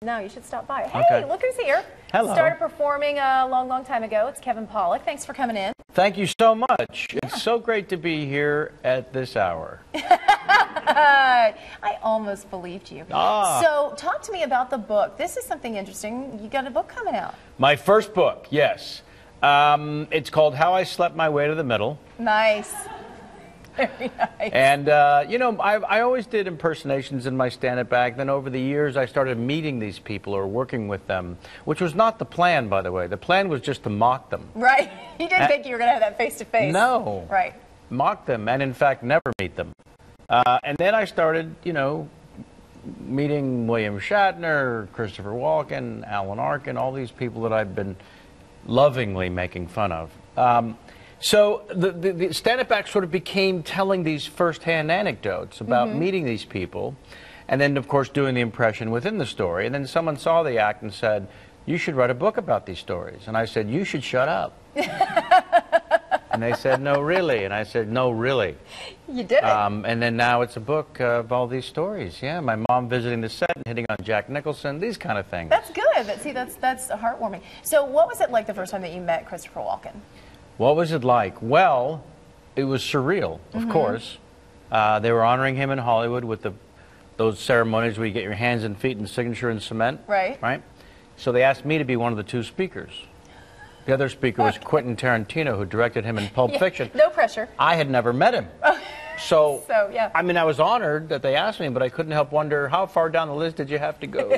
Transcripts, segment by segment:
No, you should stop by. Hey, Okay. look who's here. Hello. Started performing a long time ago. It's Kevin Pollak. Thanks for coming in. Thank you so much. Yeah. It's so great to be here at this hour. I almost believed you. Ah. So talk to me about the book. This is something interesting. You got a book coming out. My first book, yes. It's called How I Slept My Way to the Middle. Nice. Very nice. And, you know, I always did impersonations in my stand-up act. Then over the years, I started meeting these people or working with them, which was not the plan, by the way. The plan was just to mock them. Right. You didn't think you were going to have that face-to-face. No. Right. Mock them and, in fact, never meet them. And then I started, you know, meeting William Shatner, Christopher Walken, Alan Arkin, all these people that I've been lovingly making fun of. So the stand-up act sort of became telling these first-hand anecdotes about meeting these people, and then, of course, doing the impression within the story. And then someone saw the act and said, you should write a book about these stories. And I said, you should shut up. And they said, no, really. And I said, no, really. You did it. And then now it's a book of all these stories. Yeah, my mom visiting the set and hitting on Jack Nicholson, these kind of things. That's good. See, that's heartwarming. So what was it like the first time that you met Christopher Walken? What was it like? Well, it was surreal, of course. They were honoring him in Hollywood with those ceremonies where you get your hands and feet and signature in cement. Right. Right? So they asked me to be one of the two speakers. The other speaker was Quentin Tarantino, who directed him in Pulp Fiction. No pressure. I had never met him. So, yeah. I mean, I was honored that they asked me, but I couldn't help wonder, how far down the list did you have to go?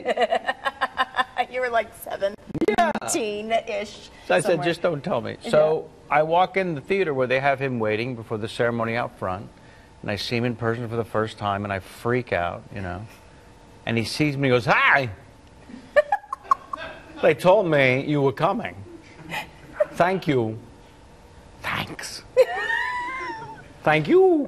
You were like 17-ish. So I said, just don't tell me. So I walk in the theater where they have him waiting before the ceremony out front, and I see him in person for the first time, and I freak out, you know. And he sees me and goes, hi! They told me you were coming. Thank you. Thanks. Thank you.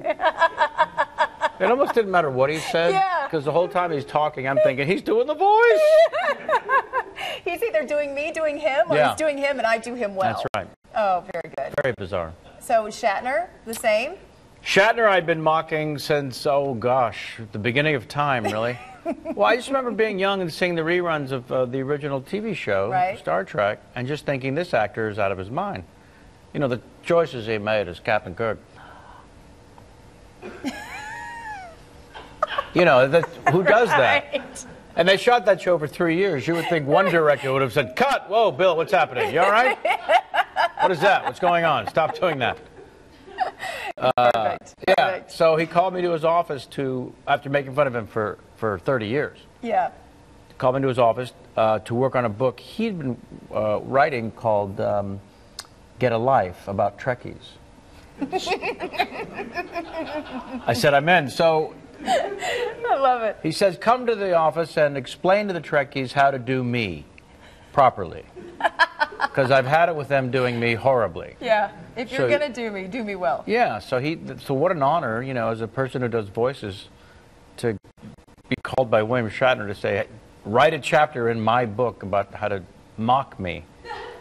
It almost didn't matter what he said, because the whole time he's talking, I'm thinking, he's doing the voice. He's either doing me, doing him, or he's doing him and I do him well. That's right. Oh, very good. Very bizarre. So Shatner, the same? Shatner I'd been mocking since, oh gosh, the beginning of time, really. Well, I just remember being young and seeing the reruns of the original TV show, Star Trek, and just thinking this actor is out of his mind. You know, the choices he made as Captain Kirk. You know, who does that? Right. And they shot that show for 3 years. You would think one director would have said, cut! Whoa, Bill, what's happening? You all right? What is that? What's going on? Stop doing that. Perfect. Yeah, Perfect. so he called me to his office after making fun of him for 30 years. Yeah. He called me to his office to work on a book he'd been writing called Get a Life, about Trekkies. I said, I'm in. So I love it. he says, come to the office and explain to the Trekkies how to do me properly. Because I've had it with them doing me horribly. Yeah. If you're going to do me well. Yeah. So what an honor, you know, as a person who does voices, to be called by William Shatner to say, write a chapter in my book about how to mock me.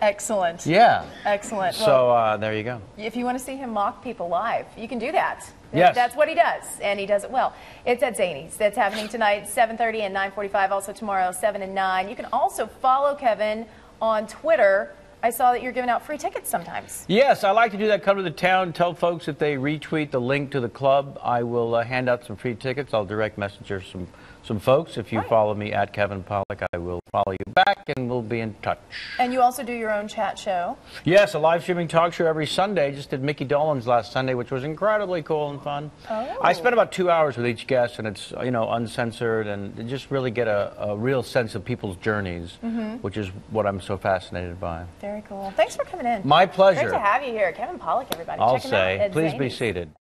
Excellent. Yeah. Excellent. So well, there you go. if you want to see him mock people live, you can do that. Yes. That's what he does, and he does it well. It's at Zanies. That's happening tonight, 7:30 and 9:45. Also tomorrow, 7 and 9. You can also follow Kevin on Twitter. I saw that you're giving out free tickets sometimes. Yes, I like to do that. Come to the town, tell folks if they retweet the link to the club, I will hand out some free tickets. I'll direct messenger some folks. If you follow me at Kevin Pollak, I will follow you back, and we'll be in touch. And you also do your own chat show. Yes, a live streaming talk show every Sunday. Just did Mickey Dolenz last Sunday, which was incredibly cool and fun. Oh. I spent about 2 hours with each guest, and it's, you know, uncensored, and just really get a real sense of people's journeys, which is what I'm so fascinated by. Very cool. Thanks for coming in. My pleasure. Great to have you here. Kevin Pollak, everybody. I'll Check him out say, at please be Zanies. seated.